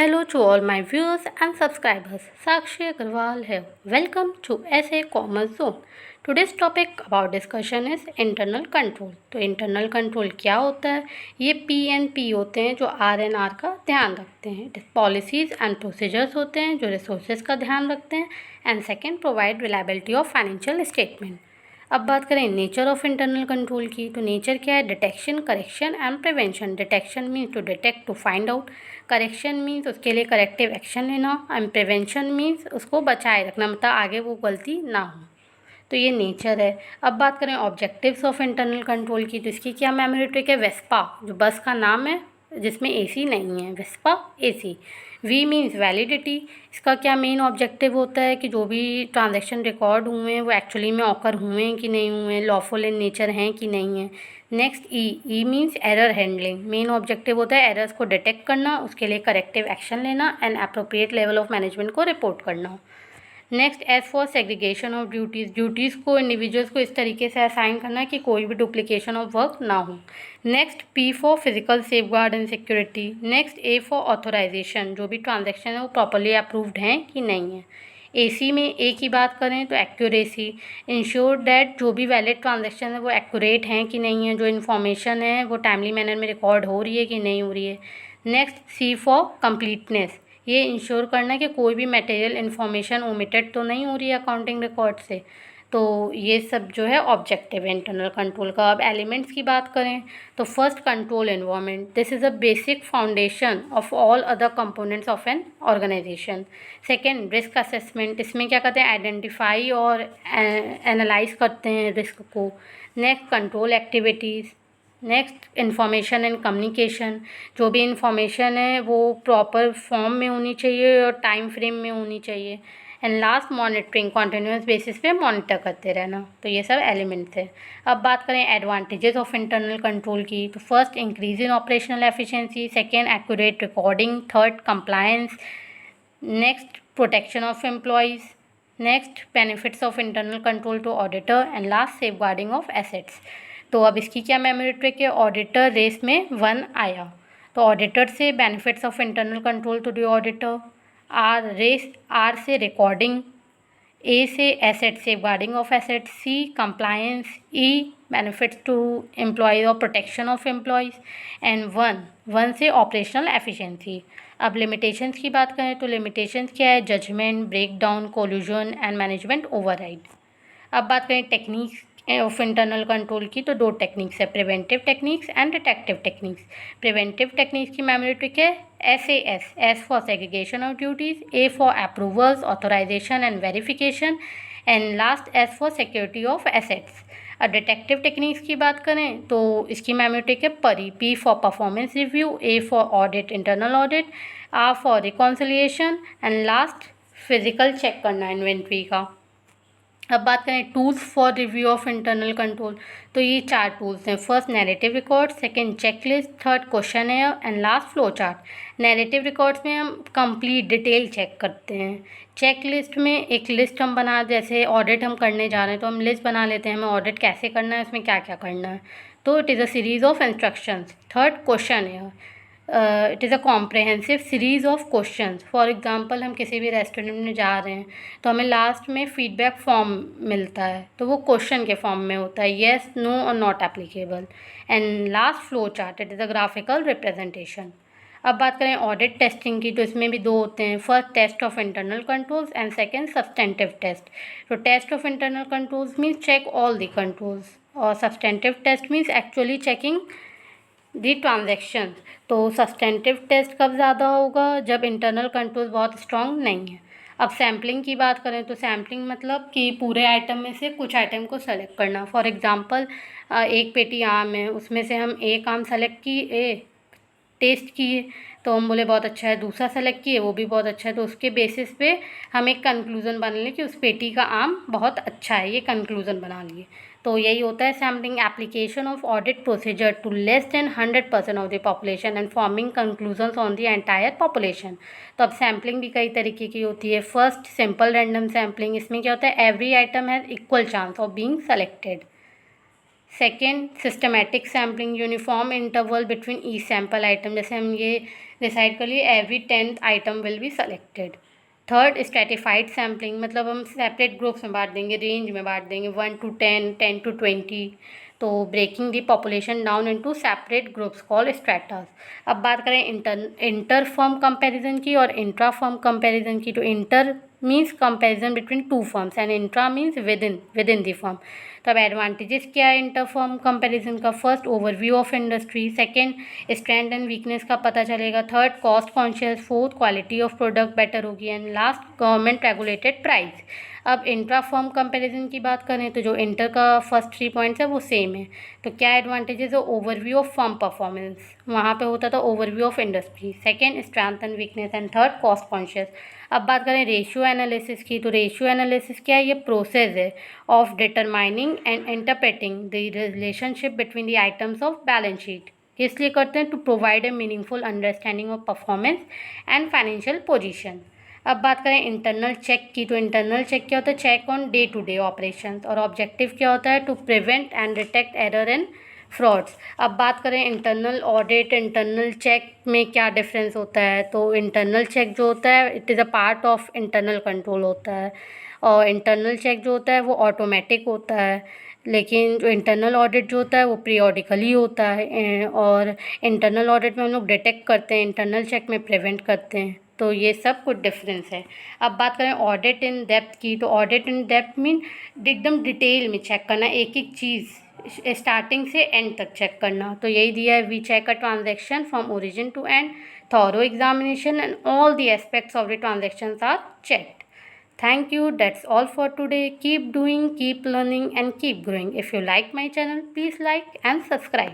Hello to all my viewers and subscribers. Sakshi Agarwal here. Welcome to SA Commerce Zone. Today's topic about discussion is internal control. तो internal control क्या होता है? ये PNP होते हैं जो RNR का ध्यान रखते हैं. Policies and procedures होते हैं जो resources का ध्यान रखते हैं. And second, provide reliability of financial statement. अब बात करें नेचर ऑफ इंटरनल कंट्रोल की, तो नेचर क्या है? Detection, correction and prevention. Detection means to detect, to find out. Correction means उसके लिए करेक्टिव एक्शन लेना. एंड प्रिवेंशन मीन्स उसको बचाए रखना, मतलब आगे वो गलती ना हो. तो ये नेचर है. अब बात करें ऑब्जेक्टिव्स ऑफ इंटरनल कंट्रोल की, तो इसकी क्या मेमोरी ट्रिक है? वेस्पा, जो बस का नाम है जिसमें एसी नहीं है, Vespa AC. V means validity. इसका क्या मेन ऑब्जेक्टिव होता है कि जो भी ट्रांजैक्शन रिकॉर्ड हुए हैं वो एक्चुअली में ऑकर हुए हैं कि नहीं हुए हैं, लॉफुल इन नेचर हैं कि नहीं है. Next E means error handling. Main objective होता है एरर्स को डिटेक्ट करना, उसके लिए करेक्टिव एक्शन लेना and appropriate level of management को रिपोर्ट करना. Next S for segregation of duties. Duties को इंडिविजुअल्स को इस तरीके से असाइन करना कि कोई भी डुप्लीकेशन ऑफ वर्क ना हो. Next P for physical safeguard and security. Next A for authorisation. जो भी ट्रांजैक्शन है वो प्रॉपरली अप्रूव्ड हैं कि नहीं है. ए सी में ए की बात करें तो एक्यूरेसी. इंश्योर दैट जो भी वैलिड ट्रांजैक्शन है वो एक्यूरेट हैं कि नहीं है, जो इन्फॉर्मेशन है वो टाइमली मैनर में रिकॉर्ड हो रही है कि नहीं हो रही है. Next C for completeness. ये इंश्योर करना कि कोई भी मटेरियल इन्फॉर्मेशन ओमिटेड तो नहीं हो रही है अकाउंटिंग रिकॉर्ड से. तो ये सब जो है ऑब्जेक्टिव है इंटरनल कंट्रोल का. अब एलिमेंट्स की बात करें तो first control environment. This is a basic foundation of all other components of an organisation. Second risk assessment. इसमें क्या करते हैं? आइडेंटिफाई और एनालाइज करते हैं रिस्क को. Next control activities. Next information and communication. जो भी इंफॉर्मेशन है वो प्रॉपर फॉर्म में होनी चाहिए और टाइम फ्रेम में होनी चाहिए. And last monitoring. Continuous basis पे मॉनिटर करते रहना. तो ये सब एलिमेंट्स है. अब बात करें एडवांटेजेस ऑफ इंटरनल कंट्रोल की, तो first increase in operational efficiency. Second accurate recording. Third compliance. Next protection of employees. Next benefits of internal control to auditor. And last safeguarding of assets. तो अब इसकी क्या memory trick है? Auditor race में 1 आया. तो auditor से benefits of internal control to the auditor. R से रिकॉर्डिंग. ए से asset safeguarding of assets. C compliance. E benefits to employees और protection of employees. And one से operational efficiency. अब limitations की बात करें तो लिमिटेशंस क्या है? Judgement, breakdown, collusion and management override. अब बात करें टेक्निक्स ऑफ इंटरनल कंट्रोल की, तो 2 टेक्निक्स है, preventive techniques and detective techniques. Preventive techniques की मेमोरी ट्रिक है SAS. S for segregation of duties. A for approvals, authorisation and verification. And last S for security of assets. अब detective techniques की बात करें तो इसकी memory trick है परी. P for performance review. A for audit, internal audit. R for reconciliation. And last physical check करना inventory का. अब बात करें tools for review of internal control, तो ये 4 टूल्स हैं. First narrative record. Second checklist. Third questionnaire. And last flow chart. Narrative records में हम कंप्लीट डिटेल चेक करते हैं. चेकलिस्ट में एक लिस्ट हम बना, जैसे ऑडिट हम करने जा रहे हैं तो हम लिस्ट बना लेते हैं हमें ऑडिट कैसे करना है, उसमें क्या क्या करना है. तो it is a series of instructions. Third questionnaire. It is a comprehensive series of questions. For example हम किसी भी रेस्टोरेंट में जा रहे हैं तो हमें लास्ट में फीडबैक फॉर्म मिलता है, तो वो क्वेश्चन के फॉर्म में होता है, येस, नो और not applicable. And last flow chart. It is a graphical representation. अब बात करें ऑडिट टेस्टिंग की, तो इसमें भी 2 होते हैं. First test of internal controls and second substantive test. तो test of internal controls means check all the controls और substantive test means actually checking the transaction. तो सब्सटेंटिव टेस्ट कब ज़्यादा होगा? जब इंटरनल कंट्रोल बहुत स्ट्रॉन्ग नहीं है. अब सैम्पलिंग की बात करें तो सैम्पलिंग मतलब कि पूरे आइटम में से कुछ आइटम को सेलेक्ट करना. फॉर एग्जांपल एक पेटी आम है, उसमें से हम एक आम सेलेक्ट किए, टेस्ट किए तो हम बोले बहुत अच्छा है. दूसरा सेलेक्ट किए, वो भी बहुत अच्छा है. तो उसके बेसिस पे हम एक कंक्लूज़न बना लें कि उस पेटी का आम बहुत अच्छा है, ये कंक्लूज़न बना लिए. तो यही होता है sampling. Application of audit procedure to less than 100% of the population and forming conclusions on the entire population. तो अब सैम्पलिंग भी कई तरीके की होती है. First simple random sampling. इसमें क्या होता है? Every item has equal chance of being selected. Second systematic sampling. Uniform interval between each sample item. जैसे हम ये डिसाइड कर लिए every 10th item will be selected. Third, stratified sampling, मतलब हम सेपरेट ग्रुप्स में बांट देंगे, रेंज में बांट देंगे 1 to 10, 10 to 20। तो breaking the population down into separate groups called stratas. अब बात करें इंटर फर्म कंपैरिजन की और इंट्रा फर्म कंपैरिजन की। तो inter means comparison between two firms and intra means within the firm. तो अब एडवांटेजेस क्या है इंटर फर्म कंपैरिजन का? First, overview of industry. Second, strength and weakness का पता चलेगा। Third, cost conscious. Fourth, quality of product better होगी। And last, government regulated price. अब इंट्रा फर्म कंपैरिजन की बात करें तो जो इंटर का फर्स्ट 3 पॉइंट्स है वो सेम है। तो क्या एडवांटेजेस है? ओवरव्यू ऑफ फर्म परफॉर्मेंस, वहाँ पे होता था overview of industry. Second, strength and weakness. And third, cost conscious. अब बात करें रेशियो एनालिसिस की। तो रेशियो एनालिसिस क्या है? ये प्रोसेस है of determining and interpreting the relationship between the items of balance sheet. इसलिए करते हैं to provide a meaningful understanding of performance and financial position. अब बात करें इंटरनल चेक की। तो इंटरनल चेक क्या होता है? Check on day to day operations. और ऑब्जेक्टिव क्या होता है? To prevent and detect error and frauds. अब बात करें इंटरनल ऑडिट, इंटरनल चेक में क्या डिफरेंस होता है? तो इंटरनल चेक जो होता है it is a part of internal control होता है, और इंटरनल चेक जो होता है वो ऑटोमेटिक होता है, लेकिन जो इंटरनल ऑडिट जो होता है वो पीरियोडिकली होता है। और इंटरनल ऑडिट में हम लोग डिटेक्ट करते हैं, इंटरनल चेक में प्रिवेंट करते हैं। तो ये सब कुछ डिफरेंस है। अब बात करें ऑडिट इन डेप्थ की। तो ऑडिट इन डेप्थ मीन एकदम डिटेल में चेक करना, एक एक चीज़ स्टार्टिंग से एंड तक चेक करना। तो यही दिया है, we check a transaction from origin to end, thorough examination and all the aspects of the transactions are checked. Thank you. That's all for today. Keep doing, keep learning, and keep growing. If you like my channel, please like and subscribe.